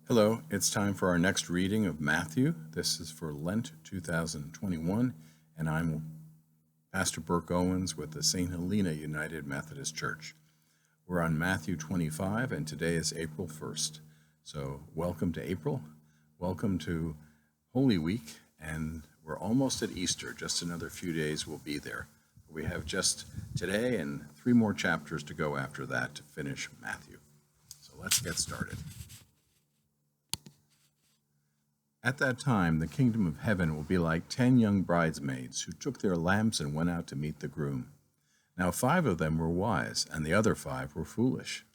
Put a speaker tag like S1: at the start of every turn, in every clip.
S1: Hello, it's time for our next reading of Matthew. This is for Lent 2021, and I'm Pastor Burke Owens with the St. Helena United Methodist Church. We're on Matthew 25, and today is April 1st. So welcome to April, welcome to Holy Week, and we're almost at Easter. Just another few days we'll be there. We have just today and 3 more chapters to go after that to finish Matthew. So let's get started. At that time, the kingdom of heaven will be like 10 young bridesmaids who took their lamps and went out to meet the groom. Now 5 of them were wise, and the other 5 were foolish.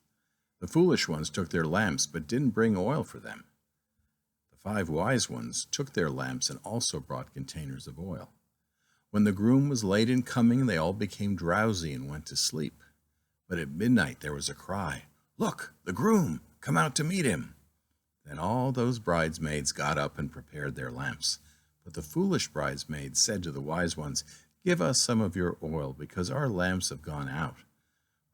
S1: The foolish ones took their lamps, but didn't bring oil for them. The 5 wise ones took their lamps and also brought containers of oil. When the groom was late in coming, they all became drowsy and went to sleep. But at midnight there was a cry, "Look, the groom! Come out to meet him!" Then all those bridesmaids got up and prepared their lamps. But the foolish bridesmaids said to the wise ones, "Give us some of your oil, because our lamps have gone out."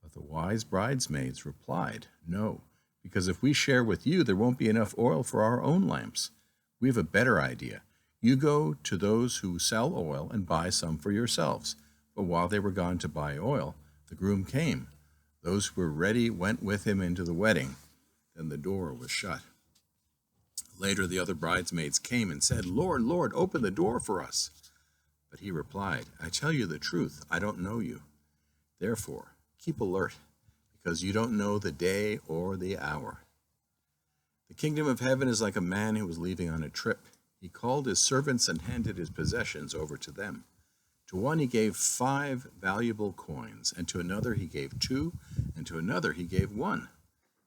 S1: But the wise bridesmaids replied, "No, because if we share with you, there won't be enough oil for our own lamps. We have a better idea. You go to those who sell oil and buy some for yourselves." But while they were gone to buy oil, the groom came. Those who were ready went with him into the wedding. Then the door was shut. Later the other bridesmaids came and said, "Lord, Lord, open the door for us." But he replied, "I tell you the truth, I don't know you. Therefore, keep alert, because you don't know the day or the hour." The kingdom of heaven is like a man who was leaving on a trip. He called his servants and handed his possessions over to them. To one he gave 5 valuable coins, and to another he gave 2, and to another he gave 1.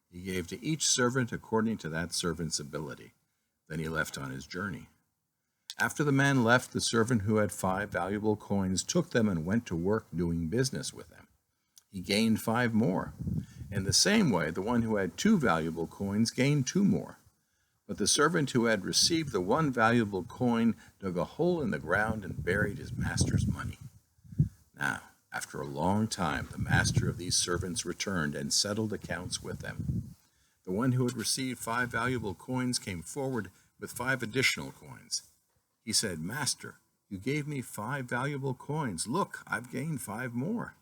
S1: He gave to each servant according to that servant's ability. Then he left on his journey. After the man left, the servant who had 5 valuable coins took them and went to work doing business with them. He gained 5 more. In the same way, the one who had 2 valuable coins gained 2 more. But the servant who had received the 1 valuable coin dug a hole in the ground and buried his master's money. Now, after a long time, the master of these servants returned and settled accounts with them. The one who had received 5 valuable coins came forward with 5 additional coins. He said, "Master, you gave me 5 valuable coins. Look, I've gained 5 more."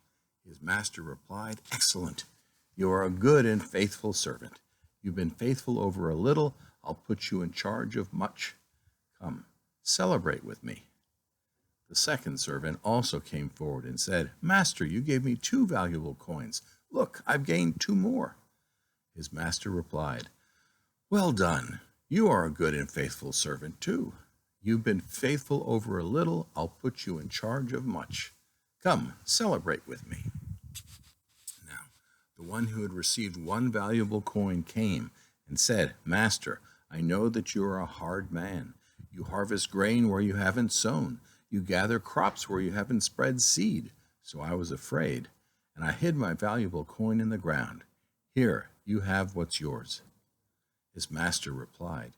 S1: His master replied, "Excellent. You are a good and faithful servant. You've been faithful over a little. I'll put you in charge of much. Come, celebrate with me." The second servant also came forward and said, "Master, you gave me 2 valuable coins. Look, I've gained 2 more. His master replied, "Well done. You are a good and faithful servant too. You've been faithful over a little. I'll put you in charge of much. Come, celebrate with me." Now, the one who had received 1 valuable coin came and said, "Master, I know that you are a hard man. You harvest grain where you haven't sown. You gather crops where you haven't spread seed. So I was afraid, and I hid my valuable coin in the ground. Here, you have what's yours." His master replied,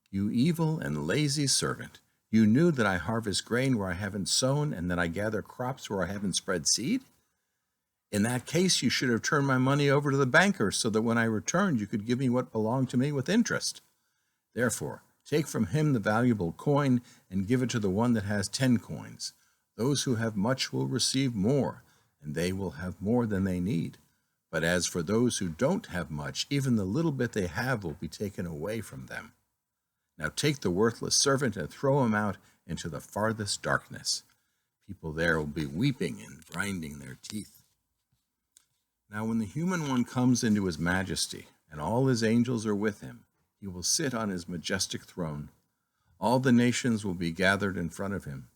S1: "You evil and lazy servant. You knew that I harvest grain where I haven't sown and that I gather crops where I haven't spread seed? In that case, you should have turned my money over to the banker so that when I returned, you could give me what belonged to me with interest. Therefore, take from him the valuable coin and give it to the one that has 10 coins. Those who have much will receive more, and they will have more than they need. But as for those who don't have much, even the little bit they have will be taken away from them. Now take the worthless servant and throw him out into the farthest darkness. People there will be weeping and grinding their teeth. Now when the human one comes into his majesty, and all his angels are with him, he will sit on his majestic throne. All the nations will be gathered in front of him.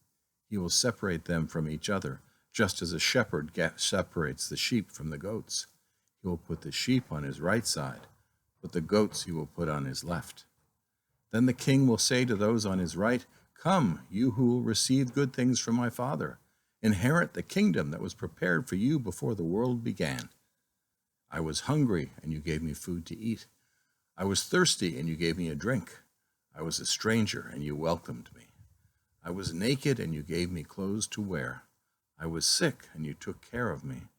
S1: He will separate them from each other, just as a shepherd separates the sheep from the goats. He will put the sheep on his right side, but the goats he will put on his left. Then the king will say to those on his right, "Come, you who will receive good things from my Father. Inherit the kingdom that was prepared for you before the world began. I was hungry, and you gave me food to eat. I was thirsty, and you gave me a drink. I was a stranger, and you welcomed me. I was naked, and you gave me clothes to wear. I was sick, and you took care of me.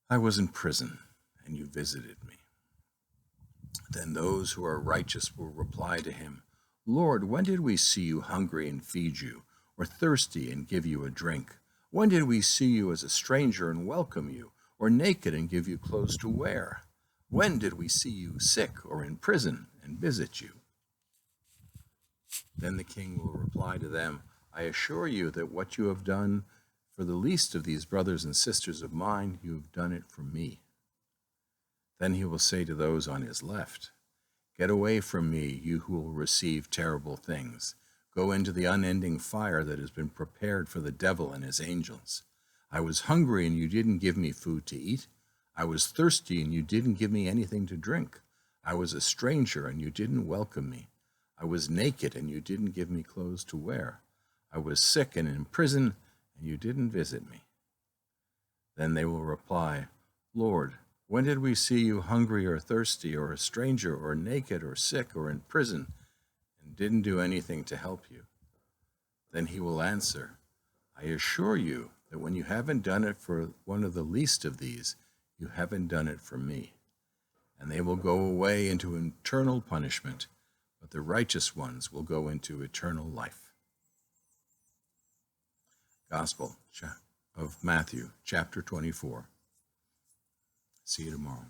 S1: I was in prison, and you visited me." Then those who are righteous will reply to him, Lord, when did we see you hungry and feed you, or thirsty and give you a drink? When did we see you as a stranger and welcome you, or naked and give you clothes to wear? When did we see you sick or in prison and visit you? Then the king will reply to them, I assure you that what you have done for the least of these brothers and sisters of mine, you have done it for me. Then he will say to those on his left, Get away from me, you who will receive terrible things. Go into the unending fire that has been prepared for the devil and his angels. I was hungry and you didn't give me food to eat. I was thirsty and you didn't give me anything to drink. I was a stranger and you didn't welcome me. I was naked and you didn't give me clothes to wear. I was sick and in prison and you didn't visit me. Then they will reply, Lord, when did we see you hungry or thirsty or a stranger or naked or sick or in prison and didn't do anything to help you? Then he will answer, I assure you that when you haven't done it for one of the least of these, you haven't done it for me. And they will go away into eternal punishment, but the righteous ones will go into eternal life. Gospel of Matthew, chapter 24. See you tomorrow.